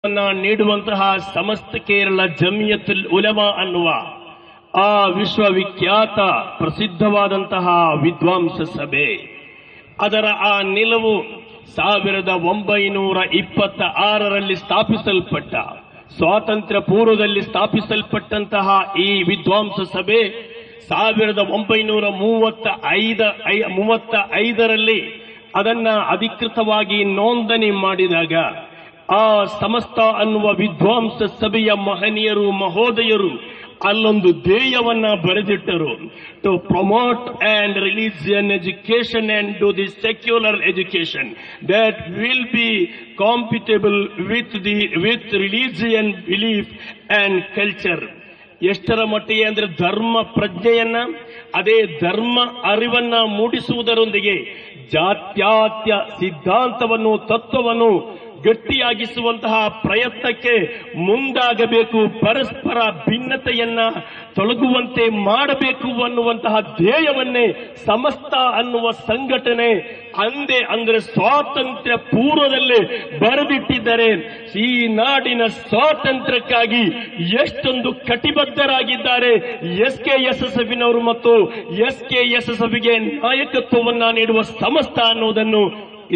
ನೀಡುವಂತಹ ಸಮಸ್ತ ಕೇರಳ ಜಮಿಯತುಲ್ ಉಲಮಾ ಅನ್ನುವ ಆ ವಿಶ್ವವಿಖ್ಯಾತ ಪ್ರಸಿದ್ಧವಾದಂತಹ ವಿದ್ವಾಂಸ ಸಭೆ ಅದರ ಆ ನಿಲುವು 1926ರಲ್ಲಿ ಸ್ಥಾಪಿಸಲ್ಪಟ್ಟ ಸ್ವಾತಂತ್ರ್ಯ ಪೂರ್ವದಲ್ಲಿ ಸ್ಥಾಪಿಸಲ್ಪಟ್ಟಂತಹ ಈ ವಿದ್ವಾಂಸ ಸಭೆ 1935ರಲ್ಲಿ ಅದನ್ನ ಅಧಿಕೃತವಾಗಿ ನೋಂದಣಿ ಮಾಡಿದಾಗ ಆ ಸಮಸ್ತ ಅನ್ನುವ ವಿದ್ವಾಂಸ ಸಭೆಯ ಮಹನೀಯರು ಮಹೋದಯರು ಅಲ್ಲೊಂದು ಧ್ಯೇಯವನ್ನ ಬರೆದಿಟ್ಟರು. To promote and religion education and to the secular education that will be compatible with religion belief and culture. ಎಷ್ಟರ ಮಟ್ಟಿಗೆ ಅಂದ್ರೆ ಧರ್ಮ ಪ್ರಜ್ಞೆಯನ್ನ ಅದೇ ಧರ್ಮ ಅರಿವನ್ನ ಮೂಡಿಸುವುದರೊಂದಿಗೆ ಜಾತ್ಯಾತ್ಯ ಸಿದ್ಧಾಂತವನ್ನು ತತ್ವವನ್ನು ಗಟ್ಟಿಯಾಗಿಸುವಂತಹ ಪ್ರಯತ್ನಕ್ಕೆ ಮುಂದಾಗಬೇಕು. ಪರಸ್ಪರ ಭಿನ್ನತೆಯನ್ನ ತೊಲಗುವಂತೆ ಮಾಡಬೇಕು ಅನ್ನುವಂತಹ ಧ್ಯೇಯವನ್ನೇ ಸಮಸ್ತ ಅನ್ನುವ ಸಂಘಟನೆ ಅಂದ್ರೆ ಸ್ವಾತಂತ್ರ್ಯ ಪೂರ್ವದಲ್ಲೇ ಬರೆದಿಟ್ಟಿದ್ದಾರೆ. ಈ ನಾಡಿನ ಸ್ವಾತಂತ್ರ್ಯಕ್ಕಾಗಿ ಎಷ್ಟೊಂದು ಕಟಿಬದ್ಧರಾಗಿದ್ದಾರೆ SKSSFನವರು ಮತ್ತು SKSSFಗೆ ನಾಯಕತ್ವವನ್ನ ನೀಡುವ ಸಮಸ್ತ ಅನ್ನುವುದನ್ನು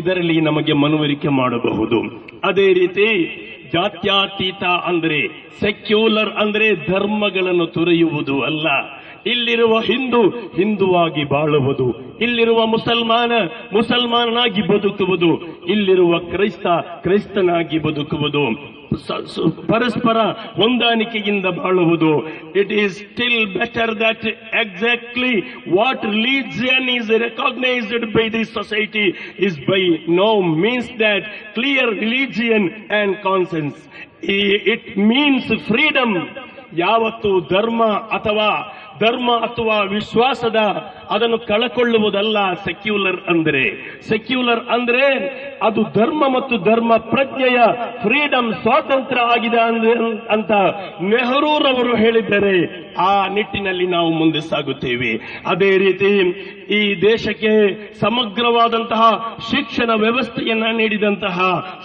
ಇದರಲ್ಲಿ ನಮಗೆ ಮನವರಿಕೆ ಮಾಡಬಹುದು. ಅದೇ ರೀತಿ ಜಾತ್ಯಾತೀತ ಅಂದ್ರೆ ಸೆಕ್ಯುಲರ್ ಅಂದ್ರೆ ಧರ್ಮಗಳನ್ನು ತೊರೆಯುವುದು ಅಲ್ಲ. ಇಲ್ಲಿರುವ ಹಿಂದುವಾಗಿ ಬಾಳುವುದು, ಇಲ್ಲಿರುವ ಮುಸಲ್ಮಾನನಾಗಿ ಬದುಕುವುದು, ಇಲ್ಲಿರುವ ಕ್ರೈಸ್ತನಾಗಿ ಬದುಕುವುದು, ಪರಸ್ಪರ ಹೊಂದಾಣಿಕೆಯಿಂದ ಬಾಳುವುದು. It is still better that exactly what religion is recognised by the society is by no means that clear religion and conscience. It means freedom. ಯಾವತ್ತು ಧರ್ಮ ಅಥವಾ ವಿಶ್ವಾಸದ ಅದನ್ನು ಕಳಕೊಳ್ಳುವುದಲ್ಲ ಸೆಕ್ಯುಲರ್ ಅಂದ್ರೆ ಅದು ಧರ್ಮ ಮತ್ತು ಧರ್ಮ ಪ್ರಜ್ಞೆಯ ಫ್ರೀಡಮ್ ಸ್ವಾತಂತ್ರ್ಯ ಆಗಿದೆ ಅಂತ ನೆಹರೂರವರು ಹೇಳಿದ್ದಾರೆ. ಆ ನಿಟ್ಟಿನಲ್ಲಿ ನಾವು ಮುಂದೆ ಸಾಗುತ್ತೇವೆ. ಅದೇ ರೀತಿ ಈ ದೇಶಕ್ಕೆ ಸಮಗ್ರವಾದಂತಹ ಶಿಕ್ಷಣ ವ್ಯವಸ್ಥೆಯನ್ನ ನೀಡಿದಂತಹ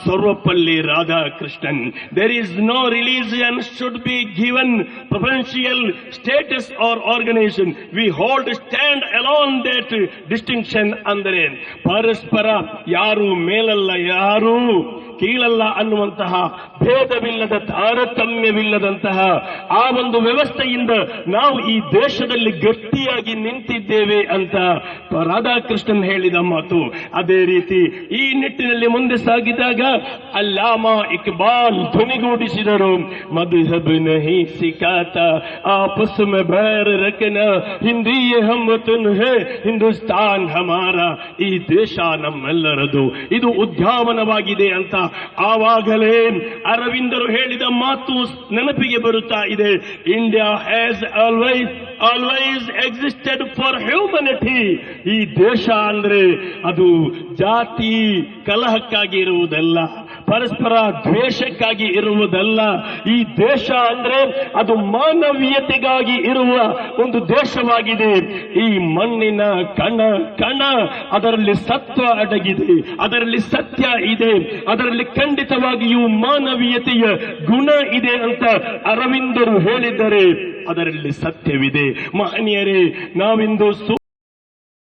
Sarvepalli Radhakrishnan, there is no religion should be given preferential status or organisation, we hold stand alone that distinction. ಅಂದರೆ ಪರಸ್ಪರ ಯಾರು ಮೇಲಲ್ಲ ಯಾರು ಕೀಳಲ್ಲ ಅನ್ನುವಂತಹ ಭೇದವಿಲ್ಲದ ತಾರತಮ್ಯವಿಲ್ಲದಂತಹ ಆ ಒಂದು ವ್ಯವಸ್ಥೆಯಿಂದ ನಾವು ಈ ದೇಶದಲ್ಲಿ ಗಟ್ಟಿಯಾಗಿ ನಿಂತಿದ್ದೇವೆ ಅಂತ ರಾಧಾಕೃಷ್ಣನ್ ಹೇಳಿದ ಮಾತು. ಅದೇ ರೀತಿ ಈ ನಿಟ್ಟಿನಲ್ಲಿ ಮುಂದೆ ಸಾಗಿದಾಗ ಅಲ್ಲಾಮಾ ಇಕ್ಬಾಲ್ ಧ್ವನಿಗೂಡಿಸಿದರು, ಮದ್ಹಬ್ ನಹಿ ಸಿಖಾತ ಆಪಸ್ ಮೇ ಬೈರ್ ರಖನಾ, ಹಿಂದಿ ಹಮ್ ವತನ್ ಹೈ ಹಿಂದೂಸ್ತಾನ್ ಹಮಾರ. ಈ ದೇಶ ನಮ್ಮೆಲ್ಲರದು, ಇದು ಉದ್ಯಾನವನವಾಗಿದೆ ಅಂತ ಆವಾಗಲೇ ಅರವಿಂದರು ಹೇಳಿದ ಮಾತು ನೆನಪಿಗೆ ಬರುತ್ತಾ ಇದೆ. India has always existed for humanity. ಈ ದೇಶ ಅಂದ್ರೆ ಅದು ಜಾತಿ ಕಲಹಕ್ಕಾಗಿ ಇರುವುದಲ್ಲ, ಪರಸ್ಪರ ದ್ವೇಷಕ್ಕಾಗಿ ಇರುವುದಲ್ಲ. ಈ ದೇಶ ಅಂದ್ರೆ ಅದು ಮಾನವೀಯತೆಗಾಗಿ ಇರುವ ಒಂದು ದೇಶವಾಗಿದೆ. ಈ ಮಣ್ಣಿನ ಕಣ ಅದರಲ್ಲಿ ಸತ್ವ ಅಡಗಿದೆ, ಅದರಲ್ಲಿ ಸತ್ಯ ಇದೆ, ಅದರಲ್ಲಿ ಖಂಡಿತವಾಗಿಯೂ ಮಾನವೀಯತೆಯ ಗುಣ ಇದೆ ಅಂತ ಅರವಿಂದರು ಹೇಳಿದ್ದಾರೆ. ಅದರಲ್ಲಿ ಸತ್ಯವಿದೆ. ಮಹನೀಯರೇ, ನಾವಿಂದು